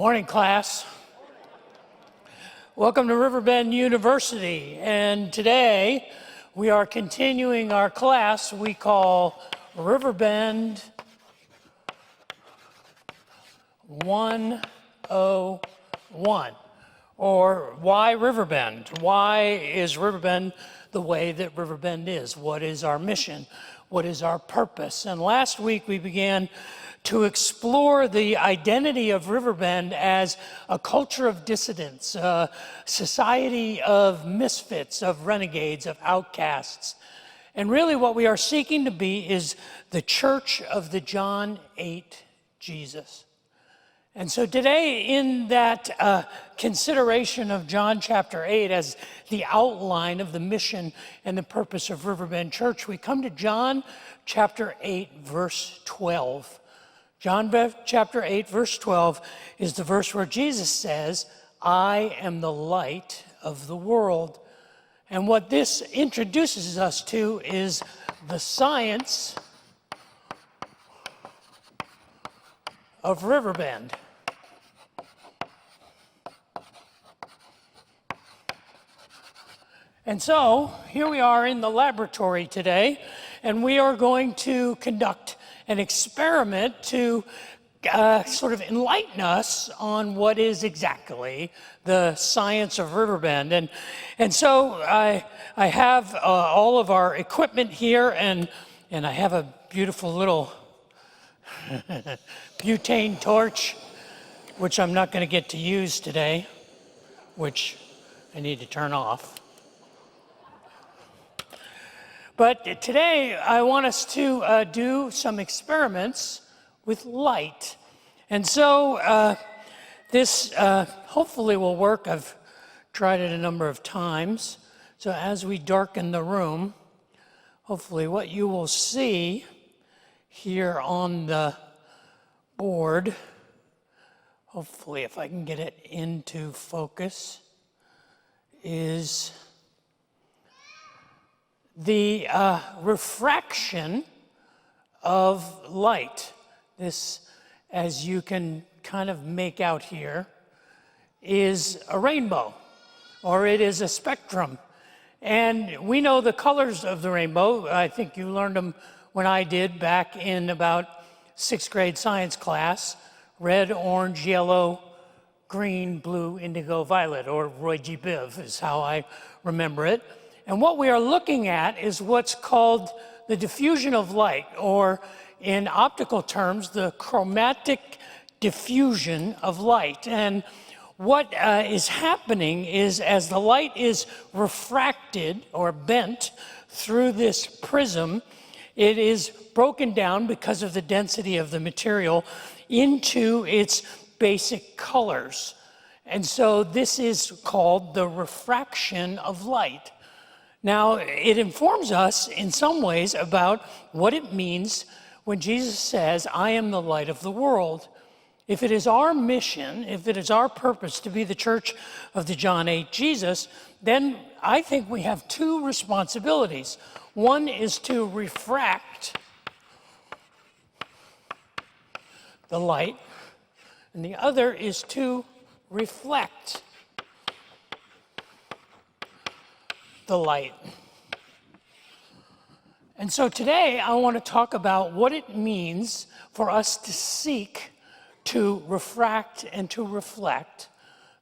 Morning, class. Welcome to Riverbend University. And today we are continuing our class we call Riverbend 101, or why Riverbend? Why is Riverbend the way that Riverbend is? What is our mission? What is our purpose? And last week we began to explore the identity of Riverbend as a culture of dissidents, a society of misfits, of renegades, of outcasts. And really what we are seeking to be is the church of the John 8 Jesus. And so today, in that consideration of John chapter 8 as the outline of the mission and the purpose of Riverbend Church, we come to John chapter 8, verse 12. John chapter 8, verse 12 is the verse where Jesus says, "I am the light of the world." And what this introduces us to is the science of Riverbend. And so here we are in the laboratory today, and we are going to conduct an experiment to sort of enlighten us on what is exactly the science of Riverbend. And so I have all of our equipment here, and I have a beautiful little butane torch, which I'm not going to get to use today, which I need to turn off. But today, I want us to do some experiments with light. And so this hopefully will work. I've tried it a number of times. So as we darken the room, hopefully what you will see here on the board, hopefully if I can get it into focus, is the refraction of light. This, as you can kind of make out here, is a rainbow, or it is a spectrum. And we know the colors of the rainbow. I think you learned them when I did back in about 6th grade science class. Red, orange, yellow, green, blue, indigo, violet, or Roy G. Biv is how I remember it. And what we are looking at is what's called the diffusion of light, or in optical terms, the chromatic diffusion of light. And what is happening is as the light is refracted or bent through this prism, it is broken down because of the density of the material into its basic colors. And so this is called the refraction of light. Now, it informs us in some ways about what it means when Jesus says, "I am the light of the world." If it is our mission, if it is our purpose to be the church of the John 8 Jesus, then I think we have two responsibilities. One is to refract the light, and the other is to reflect the light. And so today I want to talk about what it means for us to seek to refract and to reflect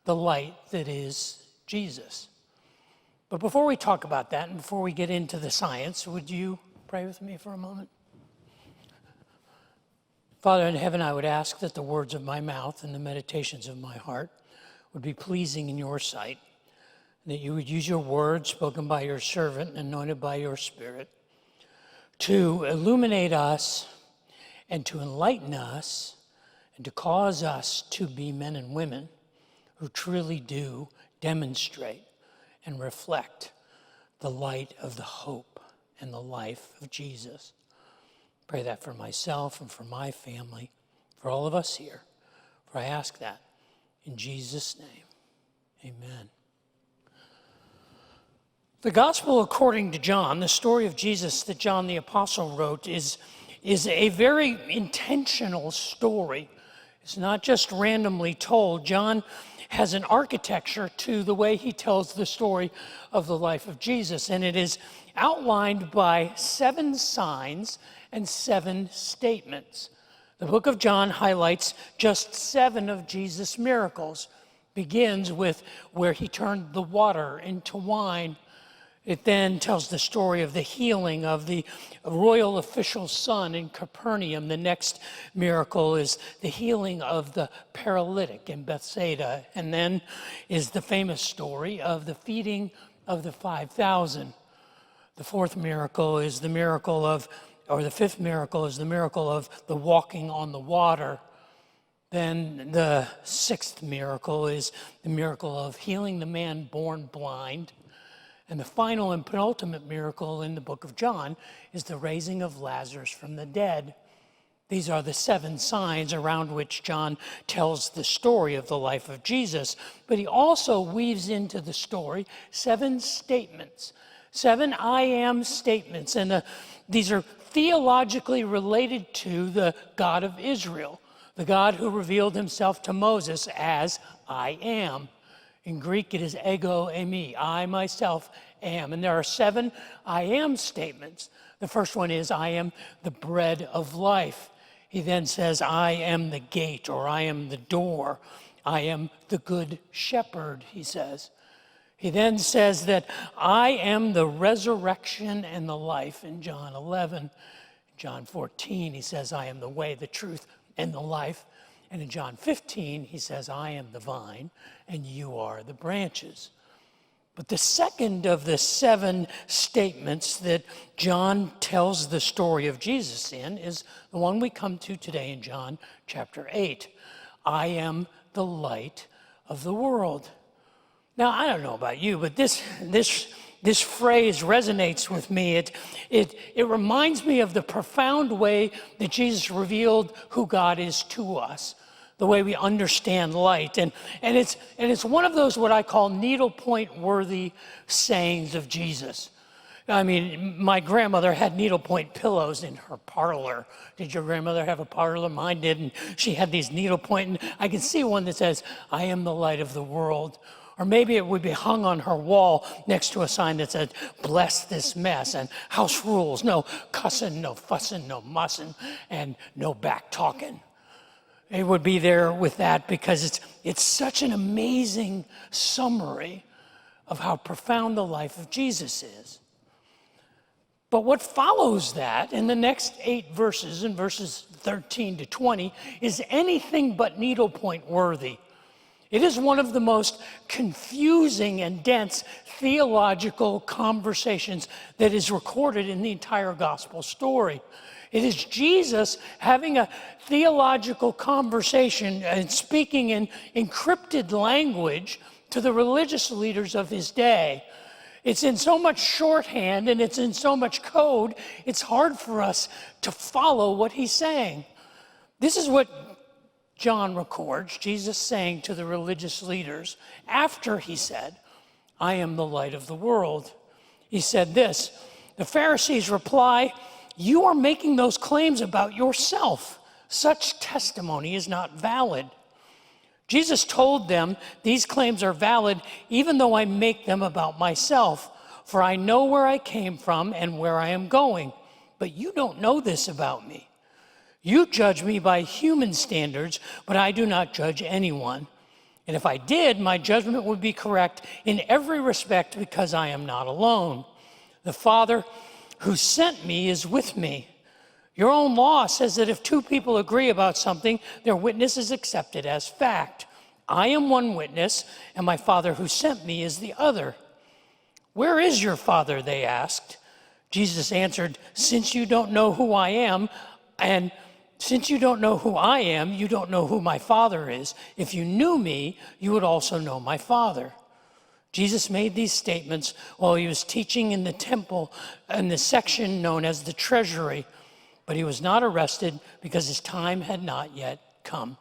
the light that is Jesus. But before we talk about that and before we get into the science, would you pray with me for a moment? Father in heaven, I would ask that the words of my mouth and the meditations of my heart would be pleasing in your sight, that you would use your words spoken by your servant and anointed by your Spirit to illuminate us and to enlighten us and to cause us to be men and women who truly do demonstrate and reflect the light of the hope and the life of Jesus. Pray that for myself and for my family, for all of us here. For I ask that in Jesus' name, amen. The Gospel according to John, the story of Jesus that John the Apostle wrote, is a very intentional story. It's not just randomly told. John has an architecture to the way he tells the story of the life of Jesus, and it is outlined by 7 signs and 7 statements. The book of John highlights just 7 of Jesus' miracles. Begins with where he turned the water into wine. It then tells the story of the healing of the royal official's son in Capernaum. The next miracle is the healing of the paralytic in Bethsaida. And then is the famous story of the feeding of the 5,000. The 4th miracle is the miracle of, or the 5th miracle is the miracle of the walking on the water. Then the 6th miracle is the miracle of healing the man born blind. And the final and penultimate miracle in the book of John is the raising of Lazarus from the dead. These are the 7 signs around which John tells the story of the life of Jesus. But he also weaves into the story 7 statements, 7 I am statements. And these are theologically related to the God of Israel, the God who revealed himself to Moses as I am. In Greek, it is ego eimi, I myself am. And there are 7 I am statements. The first one is, I am the bread of life. He then says, I am the gate, or I am the door. I am the good shepherd, he says. He then says that I am the resurrection and the life in John 11. In John 14, he says, I am the way, the truth, and the life. And in John 15, he says, I am the vine, and you are the branches. But the second of the 7 statements that John tells the story of Jesus in is the one we come to today in John chapter 8. I am the light of the world. Now, I don't know about you, but this phrase resonates with me. It reminds me of the profound way that Jesus revealed who God is to us, the way we understand light. And it's one of those what I call needlepoint-worthy sayings of Jesus. I mean, my grandmother had needlepoint pillows in her parlor. Did your grandmother have a parlor? Mine didn't. She had these needlepoint, and I can see one that says, I am the light of the world. Or maybe it would be hung on her wall next to a sign that said, bless this mess, and house rules, no cussing, no fussing, no mussing, and no back talking. It would be there with that because it's such an amazing summary of how profound the life of Jesus is. But what follows that in the next 8 verses, in verses 13 to 20, is anything but needlepoint worthy. It is one of the most confusing and dense theological conversations that is recorded in the entire gospel story. It is Jesus having a theological conversation and speaking in encrypted language to the religious leaders of his day. It's in so much shorthand and it's in so much code, it's hard for us to follow what he's saying. This is what John records Jesus saying to the religious leaders after he said, I am the light of the world. He said this, the Pharisees reply, you are making those claims about yourself. Such testimony is not valid. Jesus told them, these claims are valid even though I make them about myself, for I know where I came from and where I am going, but you don't know this about me. You judge me by human standards, but I do not judge anyone. And if I did, my judgment would be correct in every respect because I am not alone. The Father who sent me is with me. Your own law says that if 2 people agree about something, their witness is accepted as fact. I am one witness, and my Father who sent me is the other. Where is your Father? They asked. Jesus answered, since you don't know who I am, and since you don't know who I am, you don't know who my Father is. If you knew me, you would also know my Father. Jesus made these statements while he was teaching in the temple in the section known as the treasury, but he was not arrested because his time had not yet come.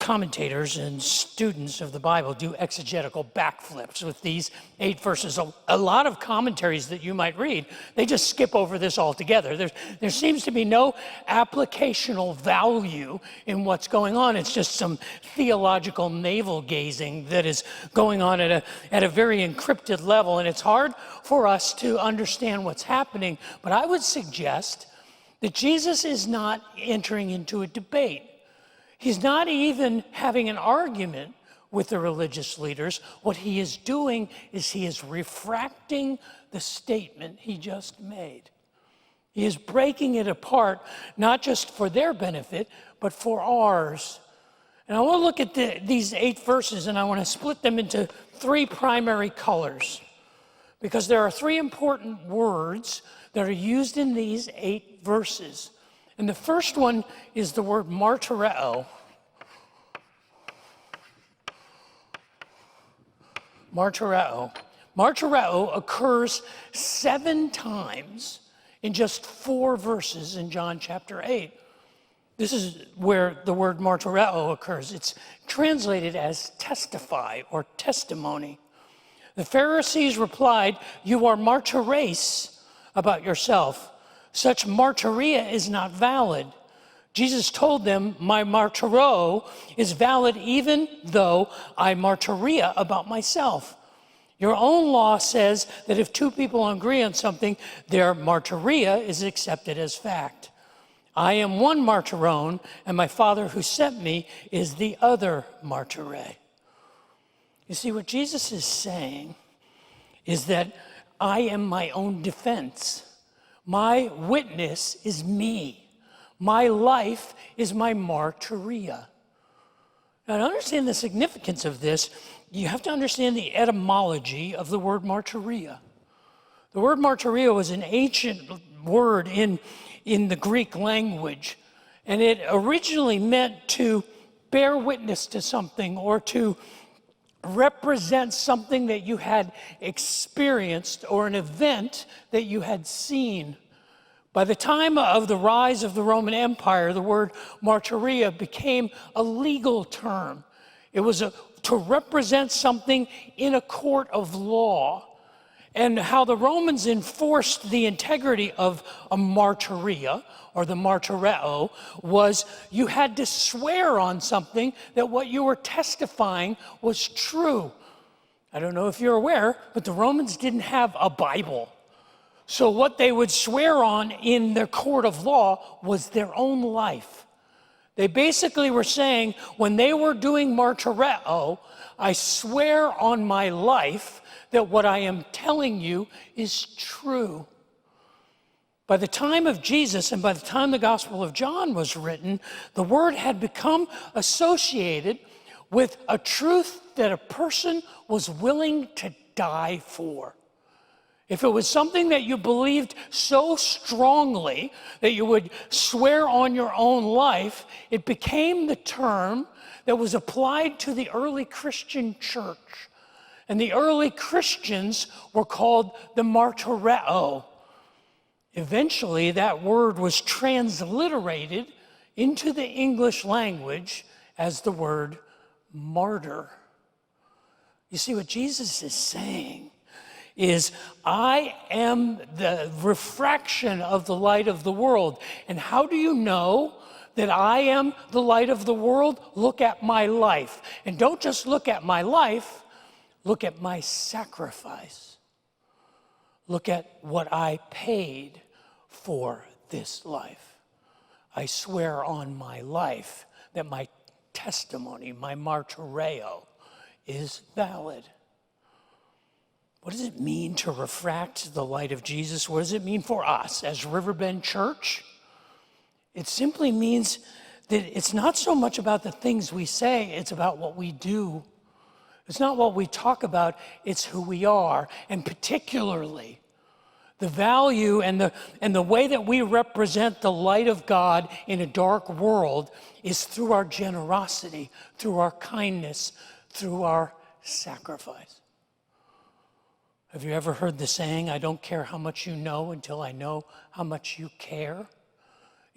commentators and students of the Bible do exegetical backflips with these 8 verses. A lot of commentaries that you might read, they just skip over this altogether. There seems to be no applicational value in what's going on. It's just some theological navel-gazing that is going on at a very encrypted level, and it's hard for us to understand what's happening. But I would suggest that Jesus is not entering into a debate. He's not even having an argument with the religious leaders. What he is doing is he is refracting the statement he just made. He is breaking it apart, not just for their benefit, but for ours. And I want to look at these 8 verses, and I want to split them into 3 primary colors, because there are 3 important words that are used in these 8 verses. And the first one is the word martyreo. Martyreo. Martyreo occurs 7 times in just 4 verses in John chapter 8. This is where the word martyreo occurs. It's translated as testify or testimony. The Pharisees replied, "You are martyres about yourself. Such martyria is not valid." Jesus told them, "My martyro is valid even though I martyria about myself. Your own law says that if 2 people agree on something, their martyria is accepted as fact. I am one martyron, and my Father who sent me is the other martyre." You see, what Jesus is saying is that I am my own defense. My witness is me. My life is my martyria. Now, to understand the significance of this, you have to understand the etymology of the word martyria. The word martyria was an ancient word in the Greek language, and it originally meant to bear witness to something or to represent something that you had experienced or an event that you had seen. By the time of the rise of the Roman Empire, the word martyria became a legal term. It was to represent something in a court of law. And how the Romans enforced the integrity of a martyria, or the martyreo, was you had to swear on something that what you were testifying was true. I don't know if you're aware, but the Romans didn't have a Bible. So what they would swear on in their court of law was their own life. They basically were saying, when they were doing martyreo, I swear on my life that what I am telling you is true. By the time of Jesus and by the time the Gospel of John was written, the word had become associated with a truth that a person was willing to die for. If it was something that you believed so strongly that you would swear on your own life, it became the term that was applied to the early Christian church. And the early Christians were called the martyreo. Eventually, that word was transliterated into the English language as the word martyr. You see, what Jesus is saying is, I am the refraction of the light of the world. And how do you know that I am the light of the world? Look at my life. And don't just look at my life, look at my sacrifice. Look at what I paid for this life. I swear on my life that my testimony, my martyreo, is valid. What does it mean to refract the light of Jesus? What does it mean for us as Riverbend Church? It simply means that it's not so much about the things we say, it's about what we do. It's not what we talk about, it's who we are. And particularly, the value and the way that we represent the light of God in a dark world is through our generosity, through our kindness, through our sacrifice. Have you ever heard the saying, I don't care how much you know until I know how much you care?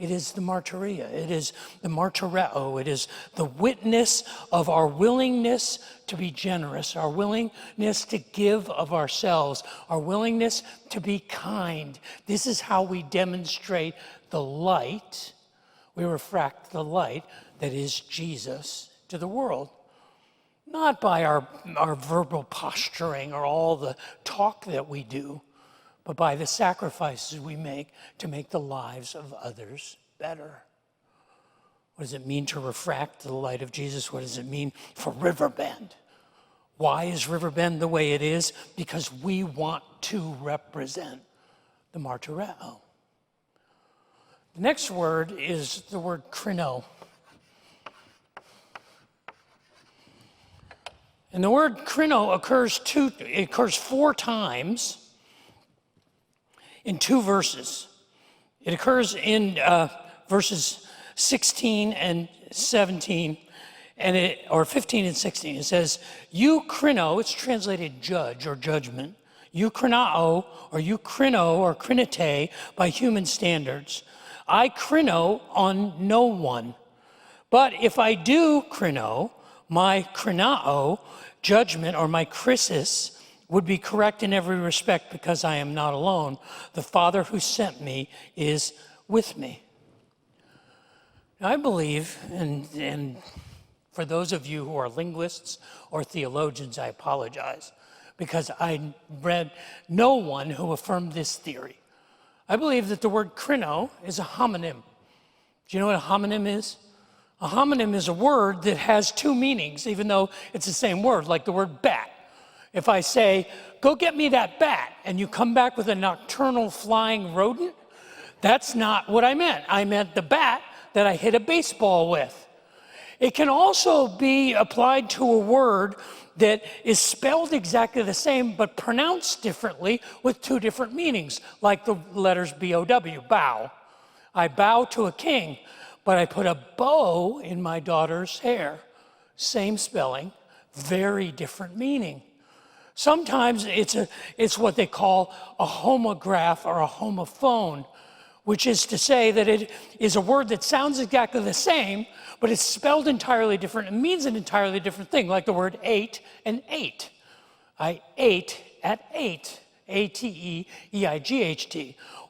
It is the martyria. It is the martyreo. It is the witness of our willingness to be generous, our willingness to give of ourselves, our willingness to be kind. This is how we demonstrate the light. We refract the light that is Jesus to the world. Not by our verbal posturing or all the talk that we do, but by the sacrifices we make to make the lives of others better. What does it mean to refract the light of Jesus? What does it mean for Riverbend? Why is Riverbend the way it is? Because we want to represent the martyreo. The next word is the word krino. And the word krino occurs 4 times in 2 verses. It occurs in verses 16 and 17, or 15 and 16. It says, "You krino," it's translated judge or judgment. "You krinao," or "you krino," or krinete, by human standards. "I krino on no one. But if I do krino, my krinao, judgment, or my krisis, would be correct in every respect because I am not alone. The Father who sent me is with me." Now, I believe, and for those of you who are linguists or theologians, I apologize, because I read no one who affirmed this theory. I believe that the word krino is a homonym. Do you know what a homonym is? A homonym is a word that has 2 meanings, even though it's the same word, like the word bat. If I say, "Go get me that bat," and you come back with a nocturnal flying rodent, that's not what I meant. I meant the bat that I hit a baseball with. It can also be applied to a word that is spelled exactly the same but pronounced differently with 2 different meanings, like the letters B-O-W, bow. I bow to a king, but I put a bow in my daughter's hair. Same spelling, very different meaning. Sometimes it's what they call a homograph or a homophone, which is to say that it is a word that sounds exactly the same, but it's spelled entirely different and means an entirely different thing, like the word ate and ate. I ate at 8, A-T-E-E-I-G-H-T.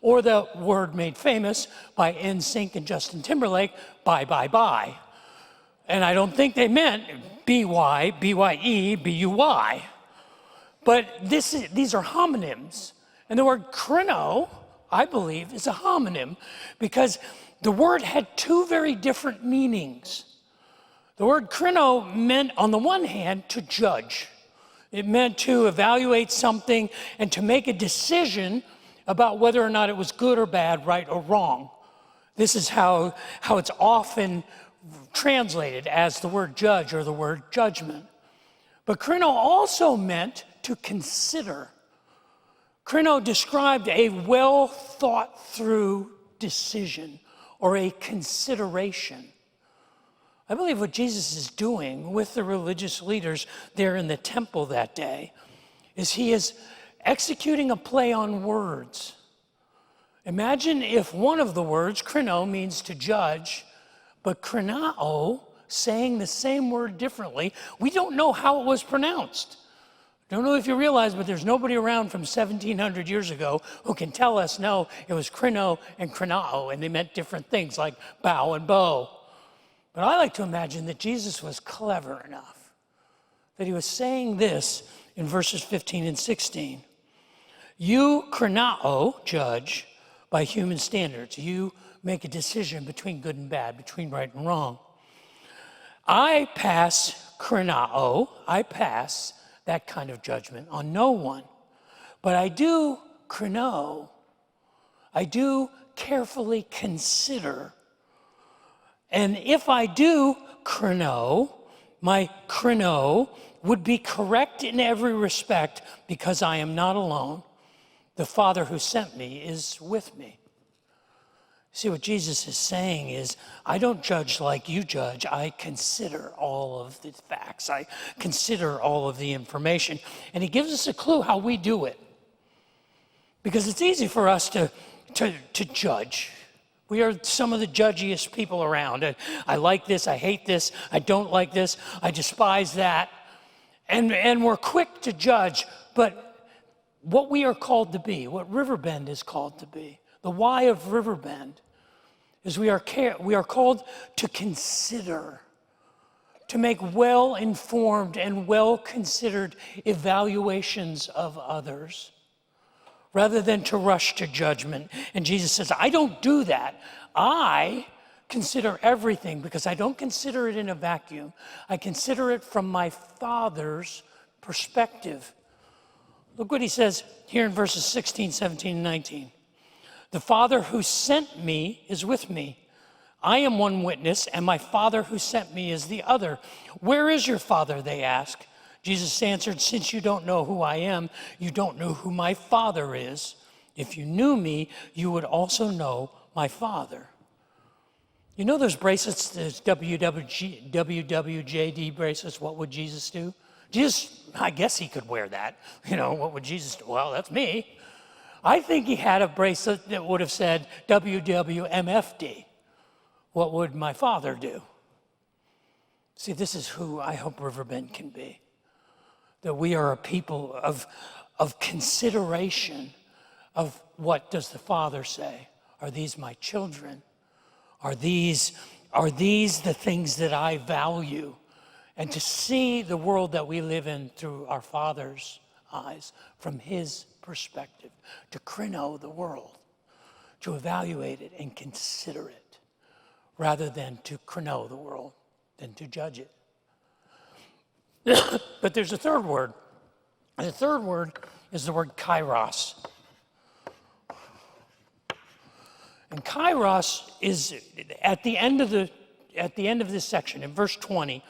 Or the word made famous by NSYNC and Justin Timberlake, bye, bye, bye. And I don't think they meant B-Y, B-Y-E, B-U-Y. But these are homonyms. And the word krino, I believe, is a homonym because the word had 2 very different meanings. The word krino meant, on the one hand, to judge. It meant to evaluate something and to make a decision about whether or not it was good or bad, right or wrong. This is how it's often translated as the word judge or the word judgment. But krino also meant to consider. Krino described a well thought through decision or a consideration. I believe what Jesus is doing with the religious leaders there in the temple that day is he is executing a play on words. Imagine if one of the words, krino, means to judge, but krinao, saying the same word differently, we don't know how it was pronounced. Don't know if you realize, but there's nobody around from 1700 years ago who can tell us, no, it was krino and krinao, and they meant different things like bow and bow. But I like to imagine that Jesus was clever enough that he was saying this in verses 15 and 16. You krinao, judge, by human standards. You make a decision between good and bad, between right and wrong. I pass krinao, I pass that kind of judgment on no one. But I do krino, I do carefully consider. And if I do krino, my krino would be correct in every respect because I am not alone. The Father who sent me is with me. See, what Jesus is saying is, I don't judge like you judge. I consider all of the facts. I consider all of the information. And he gives us a clue how we do it. Because it's easy for us to judge. We are some of the judgiest people around. I like this, I hate this, I don't like this, I despise that. And we're quick to judge, but what we are called to be, what Riverbend is called to be, the why of Riverbend is we are called to consider, to make well-informed and well-considered evaluations of others, rather than to rush to judgment. And Jesus says, I don't do that. I consider everything because I don't consider it in a vacuum. I consider it from my Father's perspective. Look what he says here in verses 16, 17, and 19. The Father who sent me is with me. I am one witness, and my Father who sent me is the other. Where is your Father, they ask. Jesus answered, since you don't know who I am, you don't know who my Father is. If you knew me, you would also know my Father. You know those bracelets, those WWJD bracelets, what would Jesus do? Jesus, I guess he could wear that. You know, what would Jesus do? Well, that's me. I think he had a bracelet that would have said WWMFD. What would my Father do? See, this is who I hope Riverbend can be. That we are a people of consideration of what does the Father say? Are these my children? Are these the things that I value? And to see the world that we live in through our Father's eyes, from his perspective, to krino the world, to evaluate it and consider it, rather than to krino the world, than to judge it. But there's a third word. And the third word is the word Kairos. And Kairos is at the end of this section, in verse 20,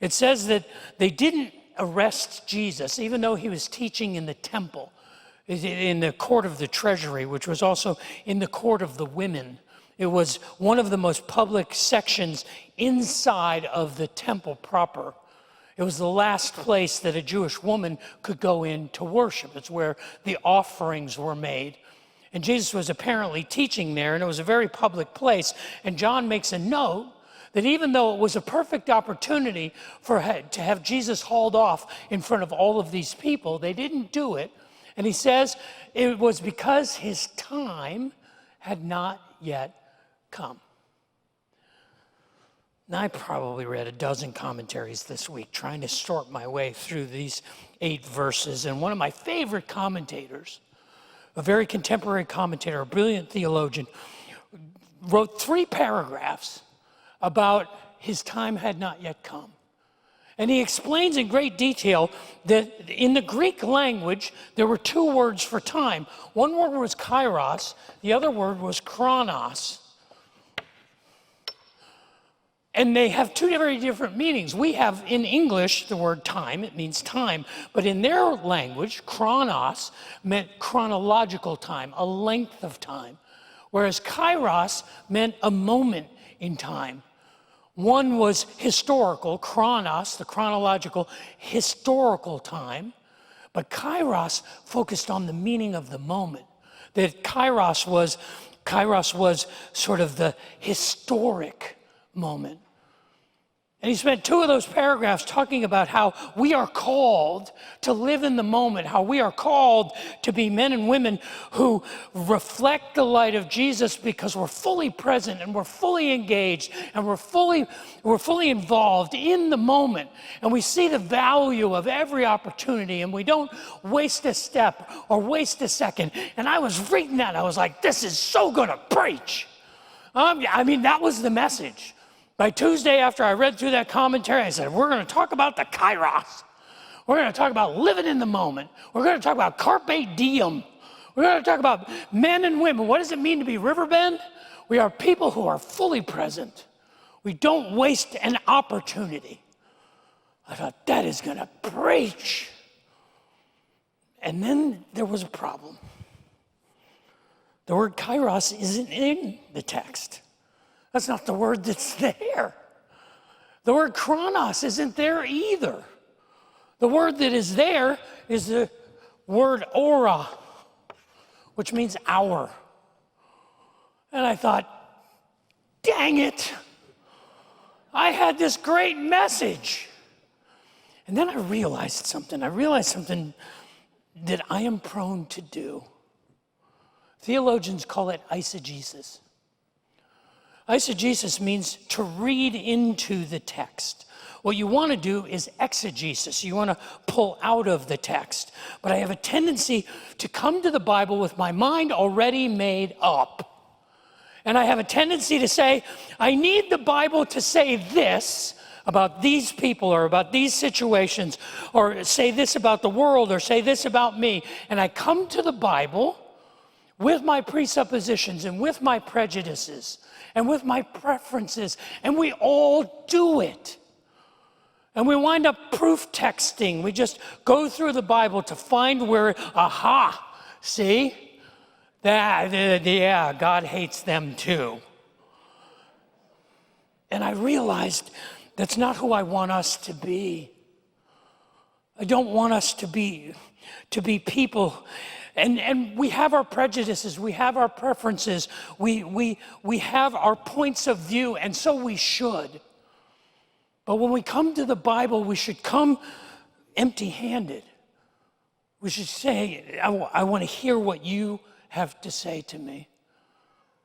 it says that they didn't arrest Jesus, even though he was teaching in the temple, in the court of the treasury, which was also in the court of the women. It was one of the most public sections inside of the temple proper. It was the last place that a Jewish woman could go in to worship. It's where the offerings were made. And Jesus was apparently teaching there, and it was a very public place. And John makes a note that even though it was a perfect opportunity to have Jesus hauled off in front of all of these people, they didn't do it. And he says it was because his time had not yet come. Now, I probably read a dozen commentaries this week trying to sort my way through these 8 verses. And one of my favorite commentators, a very contemporary commentator, a brilliant theologian, wrote 3 paragraphs about his time had not yet come. And he explains in great detail that in the Greek language, there were 2 words for time. One word was kairos, the other word was chronos. And they have 2 very different meanings. We have in English the word time, it means time. But in their language, chronos meant chronological time, a length of time. Whereas kairos meant a moment in time. One was historical, chronos, the chronological, historical time. But kairos focused on the meaning of the moment. That kairos was sort of the historic moment. And he spent 2 of those paragraphs talking about how we are called to live in the moment, how we are called to be men and women who reflect the light of Jesus because we're fully present and we're fully engaged and we're fully involved in the moment. And we see the value of every opportunity and we don't waste a step or waste a second. And I was reading that, I was like, this is so gonna preach. That was the message. By Tuesday, after I read through that commentary, I said, we're going to talk about the Kairos. We're going to talk about living in the moment. We're going to talk about carpe diem. We're going to talk about men and women. What does it mean to be Riverbend? We are people who are fully present. We don't waste an opportunity. I thought, that is going to preach. And then there was a problem. The word Kairos isn't in the text. That's not the word that's there. The word chronos isn't there either. The word that is there is the word ora, which means hour. And I thought, dang it. I had this great message. And then I realized something. I realized something that I am prone to do. Theologians call it eisegesis. Eisegesis means to read into the text. What you want to do is exegesis. You want to pull out of the text. But I have a tendency to come to the Bible with my mind already made up. And I have a tendency to say, I need the Bible to say this about these people or about these situations, or say this about the world, or say this about me. And I come to the Bible with my presuppositions and with my prejudices and with my preferences, and we all do it. And we wind up proof texting. We just go through the Bible to find where, aha, see? Yeah, God hates them too. And I realized that's not who I want us to be. I don't want us to be people. And we have our prejudices, we have our preferences, we have our points of view, and so we should. But when we come to the Bible, we should come empty-handed. We should say, I want to hear what you have to say to me.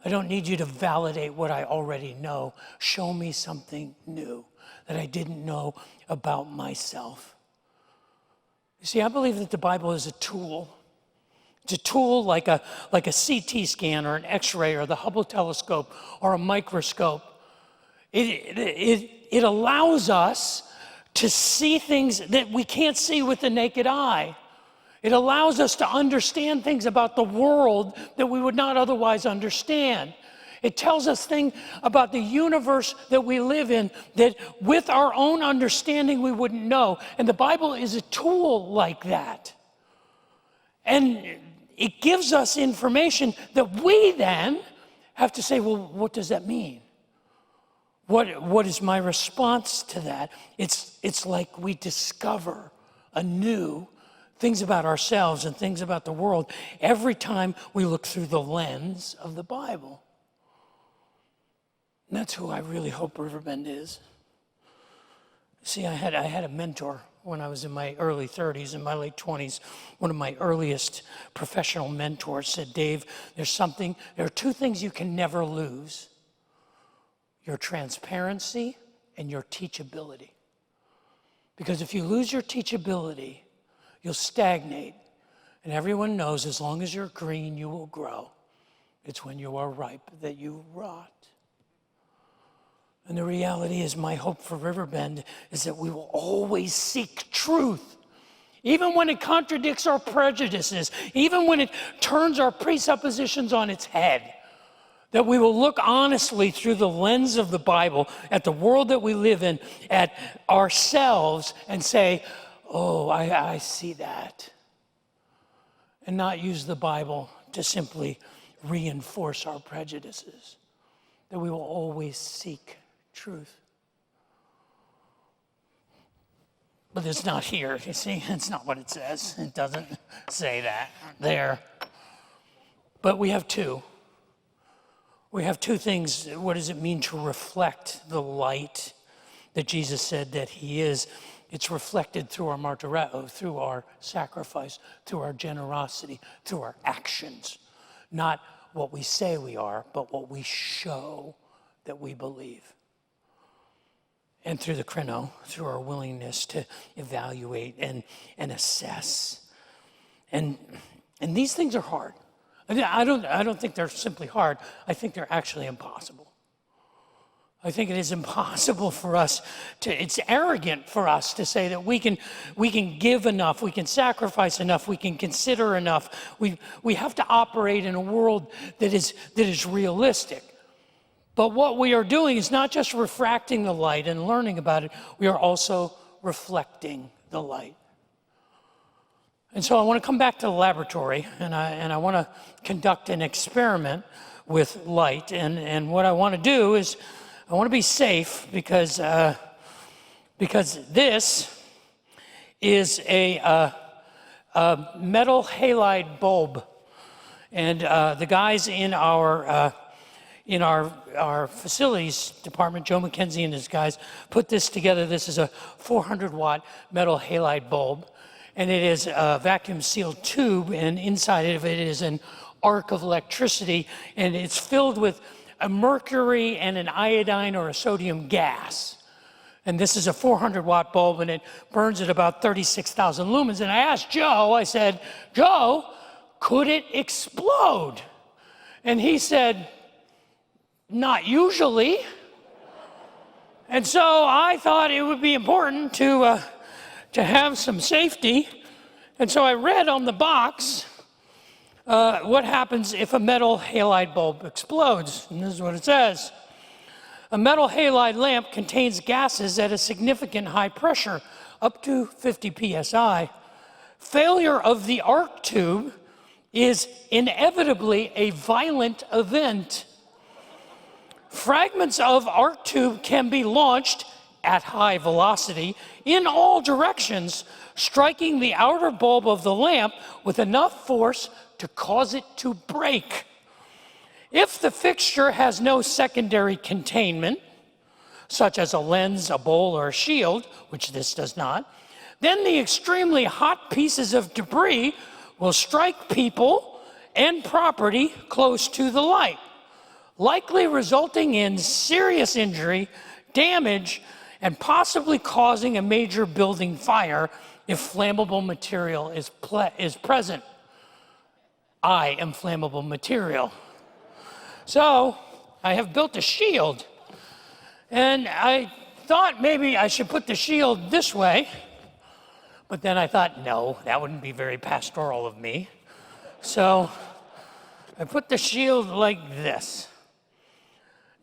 I don't need you to validate what I already know. Show me something new that I didn't know about myself. You see, I believe that the Bible is a tool. It's a tool like a CT scan or an X-ray or the Hubble telescope or a microscope. It allows us to see things that we can't see with the naked eye. It allows us to understand things about the world that we would not otherwise understand. It tells us things about the universe that we live in that with our own understanding we wouldn't know. And the Bible is a tool like that. And it gives us information that we then have to say, well, what does that mean? What is my response to that? It's like we discover anew things about ourselves and things about the world every time we look through the lens of the Bible. And that's who I really hope Riverbend is. See, I had a mentor when I was in my early 30s, in my late 20s. One of my earliest professional mentors said, Dave, there are two things you can never lose: your transparency and your teachability. Because if you lose your teachability, you'll stagnate. And everyone knows as long as you're green, you will grow. It's when you are ripe that you rot. And the reality is, my hope for Riverbend is that we will always seek truth. Even when it contradicts our prejudices, even when it turns our presuppositions on its head, that we will look honestly through the lens of the Bible at the world that we live in, at ourselves, and say, oh, I see that. And not use the Bible to simply reinforce our prejudices. That we will always seek truth. But it's not here, you see? It's not what it says. It doesn't say that there. But we have two. We have two things. What does it mean to reflect the light that Jesus said that he is? It's reflected through our martyretto, through our sacrifice, through our generosity, through our actions. Not what we say we are, but what we show that we believe. And through the krino, through our willingness to evaluate and assess. And these things are hard. I don't think they're simply hard. I think they're actually impossible. I think it is impossible for us it's arrogant for us to say that we can give enough, we can sacrifice enough, we can consider enough. We have to operate in a world that is realistic. But what we are doing is not just refracting the light and learning about it, we are also reflecting the light. And so I want to come back to the laboratory, and I want to conduct an experiment with light. And what I want to do is I want to be safe because this is a metal halide bulb. And the guys in our in our facilities department, Joe McKenzie and his guys put this together. This is a 400-watt metal halide bulb, and it is a vacuum-sealed tube, and inside of it is an arc of electricity, and it's filled with a mercury and an iodine or a sodium gas. And this is a 400-watt bulb, and it burns at about 36,000 lumens. And I asked Joe, I said, Joe, could it explode? And he said, not usually. And so I thought it would be important to have some safety. And so I read on the box what happens if a metal halide bulb explodes. And this is what it says. A metal halide lamp contains gases at a significant high pressure, up to 50 psi. Failure of the arc tube is inevitably a violent event. Fragments of arc tube can be launched at high velocity in all directions, striking the outer bulb of the lamp with enough force to cause it to break. If the fixture has no secondary containment, such as a lens, a bowl, or a shield, which this does not, then the extremely hot pieces of debris will strike people and property close to the light, likely resulting in serious injury, damage, and possibly causing a major building fire if flammable material is present. I am flammable material. So I have built a shield, and I thought maybe I should put the shield this way, but then I thought, no, that wouldn't be very pastoral of me. So I put the shield like this.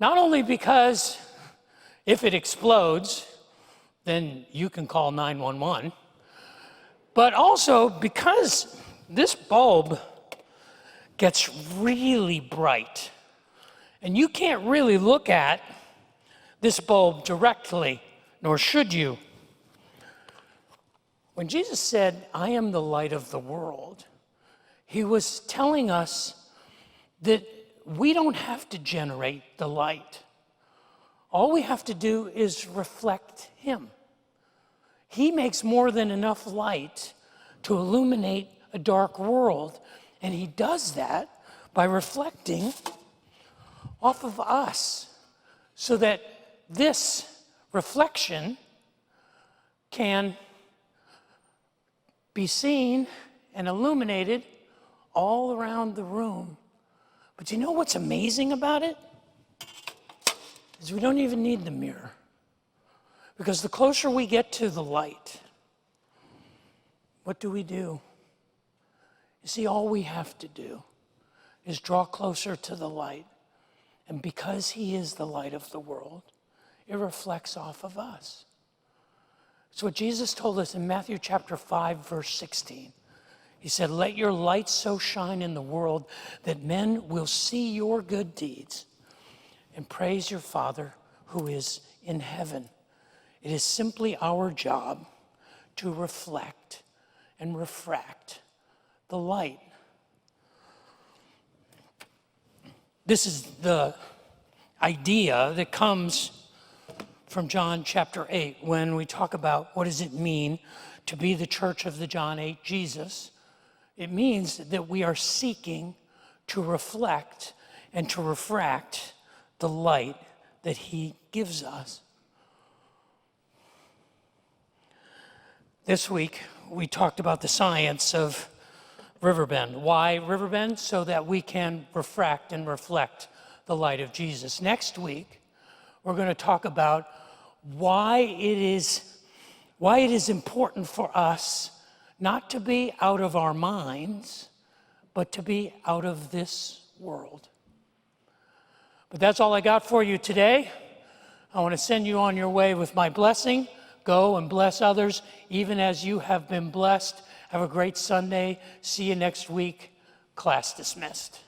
Not only because if it explodes, then you can call 911, but also because this bulb gets really bright. And you can't really look at this bulb directly, nor should you. When Jesus said, I am the light of the world, he was telling us that we don't have to generate the light. All we have to do is reflect him. He makes more than enough light to illuminate a dark world, and he does that by reflecting off of us, so that this reflection can be seen and illuminated all around the room. But you know what's amazing about it? Is we don't even need the mirror. Because the closer we get to the light, what do? You see, all we have to do is draw closer to the light. And because he is the light of the world, it reflects off of us. It's what Jesus told us in Matthew chapter 5, verse 16. He said, let your light so shine in the world that men will see your good deeds and praise your Father who is in heaven. It is simply our job to reflect and refract the light. This is the idea that comes from John chapter 8 when we talk about what does it mean to be the church of the John 8 Jesus. It means that we are seeking to reflect and to refract the light that he gives us. This week, we talked about the science of Riverbend. Why Riverbend? So that we can refract and reflect the light of Jesus. Next week, we're going to talk about why it is important for us not to be out of our minds, but to be out of this world. But that's all I got for you today. I want to send you on your way with my blessing. Go and bless others, even as you have been blessed. Have a great Sunday. See you next week. Class dismissed.